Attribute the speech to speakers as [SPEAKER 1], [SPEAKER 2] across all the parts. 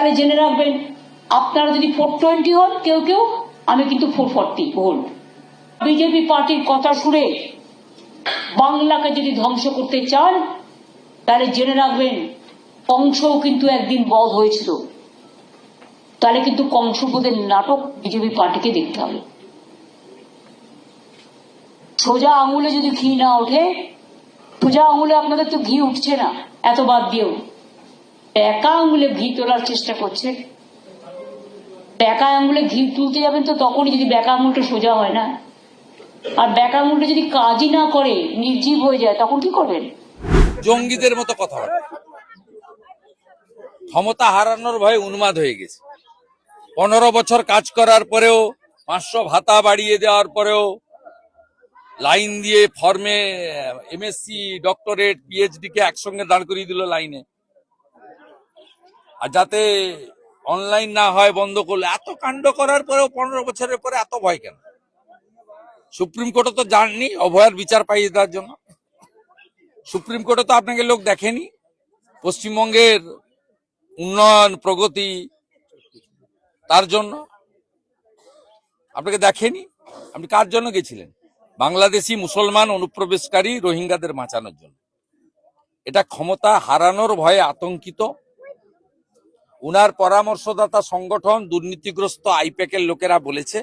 [SPEAKER 1] তাহলে জেনে রাখবেন আপনারা যদি 420 হন কেউ কেউ, আমি কিন্তু 440 ভোল্ট। বিজেপি পার্টির কথা শুনে বাংলাকে যদি ধ্বংস করতে চান তাহলে জেনে রাখবেন কংসও কিন্তু একদিন বধ হয়েছিল। তাহলে কিন্তু কংসবধের নাটক বিজেপি পার্টিকে দেখতে হবে। সোজা আঙুলে যদি ঘি না ওঠে, সোজা আঙুলে আপনাদের তো ঘি উঠছে না এত বাদ দিয়েও, একা আঙুলে ঘি তোলার চেষ্টা করছে। ব্যাকা আঙুলে ঘি তুলতে যাবেন তো তখনই যদি ব্যাকা আঙুলটা সোজা হয় না, আর ব্যাকা আঙুলটা যদি কাজই না করে নির্জীব হয়ে যায় তখন কি করবেন?
[SPEAKER 2] জঙ্গিদের মতো কথাবার্তা, ক্ষমতা হারানোর ভয়ে উন্মাদ হয়ে গেছে। 15 বছর কাজ করার পরেও, 500 ভাতা বাড়িয়ে দেওয়ার পরেও, লাইন দিয়ে ফর্মে এমএসসি, ডক্টরেট, পিএইচডি কে একসঙ্গে দাঁড় করিয়ে দিল লাইনে। আর যাতে অনলাইন না হয় বন্ধ করলো। এত কাণ্ড করার পরেও 15 বছরের পরে এত ভয় কেন? সুপ্রিম কোর্টে তো যাননি অভয়ার বিচার পাইয়ে দেওয়ার জন্য। সুপ্রিম কোর্টে তো আপনাকে লোক দেখেনি। পশ্চিমবঙ্গের উন্নয়ন প্রগতি তার জন্য আপনাকে দেখেনি। আপনি কার জন্য গেছিলেন? বাংলাদেশি মুসলমান অনুপ্রবেশকারী রোহিঙ্গাদের বাঁচানোর জন্য। এটা ক্ষমতা হারানোর ভয়ে আতঙ্কিত। উনার পরামর্শদাতা সংগঠন দুর্নীতিগ্রস্ত আইপ্যাকের লোকেরা বলেছে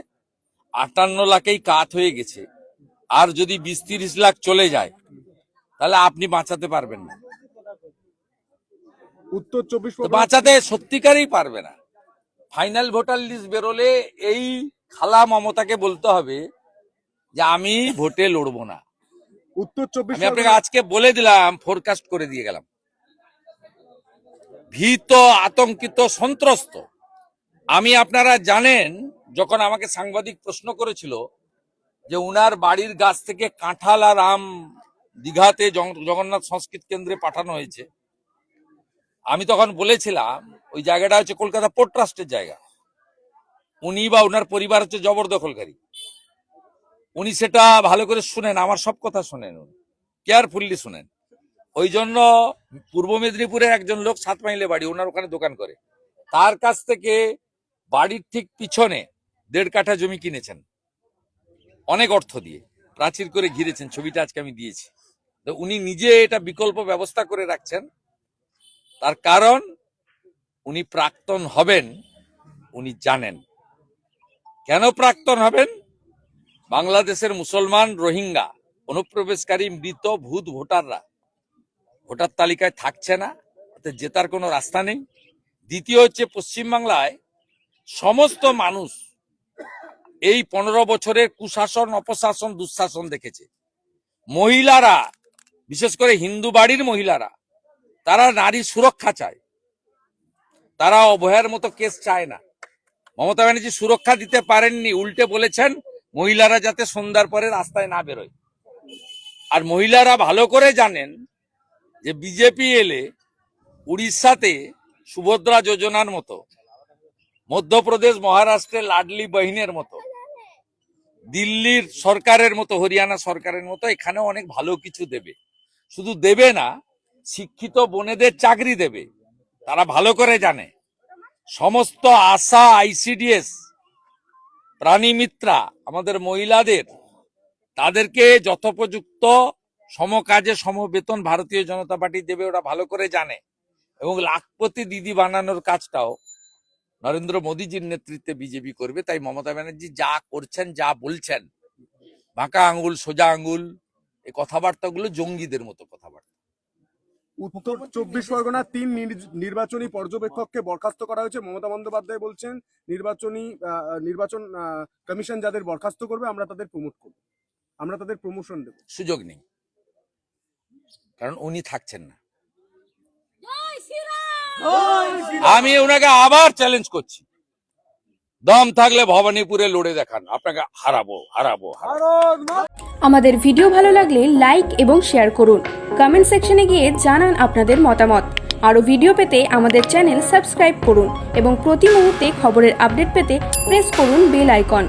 [SPEAKER 2] 58 লাখেই কাত হয়ে গেছে, আর যদি 20-30 লাখ চলে যায় তাহলে আপনি বাঁচাতে পারবেন না।
[SPEAKER 3] উত্তর 24
[SPEAKER 2] বাঁচাতে সত্যিকারই পারবে না। ফাইনাল ভোটার লিস্ট বেরোলে এই খালা মমতাকে বলতে হবে যে আমি ভোটে লড়বো না।
[SPEAKER 3] উত্তর 24
[SPEAKER 2] আমি আপনাকে আজকে বলে দিলাম, ফোরকাস্ট করে দিয়ে গেলাম। ভীত, আতঙ্কিত, সন্ত্রস্ত আমি। আপনারা জানেন, যখন আমাকে সাংবাদিক প্রশ্ন করেছিল যে উনার বাড়ির গাছ থেকে কাঁঠাল আর আম দীঘাতে জগন্নাথ সংস্কৃত কেন্দ্রে পাঠানো হয়েছে, আমি তখন বলেছিলাম ওই জায়গাটা হচ্ছে কলকাতা পোর্ট ট্রাস্টের জায়গা। উনি বা ওনার পরিবার হচ্ছে জবরদখলকারী। উনি সেটা ভালো করে শুনেন, আমার সব কথা শুনেন, কেয়ারফুললি শুনেন। ওই জন্য পূর্ব মেদিনীপুরের একজন লোক 7 মাইলে বাড়ি, ওনার ওখানে দোকান করে, তার কাছ থেকে বাড়ির ঠিক পিছনে 1.5 কাঠা জমি কিনেছেন অনেক অর্থ দিয়ে, প্রাচীর করে ঘিরেছেন। ছবিটা আজকে আমি দিয়েছি। তো উনি নিজে এটা বিকল্প ব্যবস্থা করে রাখছেন। তার কারণ উনি প্রাক্তন হবেন, উনি জানেন। কেন প্রাক্তন হবেন? বাংলাদেশের মুসলমান, রোহিঙ্গা অনুপ্রবেশকারী মৃত ভূত ভোটাররা ভোটার তালিকায় থাকছে না, এতে জেতার কোনো রাস্তা নেই। দ্বিতীয় হচ্ছে, পশ্চিমবাংলায় সমস্ত মানুষ এই 15 বছরের কুশাসন, অপশাসন, দুঃশাসন দেখেছে। মহিলারা, বিশেষ করে হিন্দু বাড়ির মহিলারা, তারা নারী সুরক্ষা চায়, তারা অভয়ার মতো কেস চায় না। মমতা ব্যানার্জি সুরক্ষা দিতে পারেননি, উল্টে বলেছেন মহিলারা যাতে সন্ধ্যার পরে রাস্তায় না বেরোয়। আর মহিলারা ভালো করে জানেন যে বিজেপি এলে উড়িষ্যাতে সুভদ্রা যোজনার মতো, মধ্যপ্রদেশ, মহারাষ্ট্রের লাডলি বহিনের মতো, দিল্লির সরকারের মতো, হরিয়ানা সরকারের মতো এখানেও অনেক ভালো কিছু দেবে। শুধু দেবে না, শিক্ষিত বোনেদের চাকরি দেবে। তারা ভালো করে জানে সমস্ত আশা, আইসিডিএস, প্রাণীমিত্রা, আমাদের মহিলাদের, তাদেরকে যথোপযুক্ত সমকাজে সমবেতন ভারতীয় জনতা পার্টি দেবে, ওরা ভালো করে জানে। এবং লাখপতি দিদি বানানোর কাজটাও নরেন্দ্র মোদীজির নেতৃত্বে বিজেপি করবে। তাই মমতা ব্যানার্জি যা করছেন, যা বলছেন, বাঁকা আঙ্গুল সোজা আঙ্গুল, এই কথাবার্তাগুলো জঙ্গিদের মতো কথাবার্তা।
[SPEAKER 3] উত্তর 24 পরগনা 3 নির্বাচনী পর্যবেক্ষককে বরখাস্ত করা হয়েছে। মমতা বন্দ্যোপাধ্যায় বলছেন নির্বাচন কমিশন যাদের বরখাস্ত করবে আমরা তাদের প্রমোট করব, আমরা তাদের প্রমোশন দেব।
[SPEAKER 2] সুযোগ নেই, কারণ উনি থাকছেন না। আমি ওনাকে আবার চ্যালেঞ্জ করছি, দম থাকলে ভবানীপুরে লড়ে দেখান, আপনাকে হারাবো।
[SPEAKER 4] আমাদের ভিডিও ভালো লাগলে লাইক এবং শেয়ার করুন। কমেন্ট সেকশনে গিয়ে জানান আপনাদের মতামত। আরও ভিডিও পেতে আমাদের চ্যানেল সাবস্ক্রাইব করুন এবং প্রতি মুহূর্তে খবরের আপডেট পেতে প্রেস করুন বেল আইকন।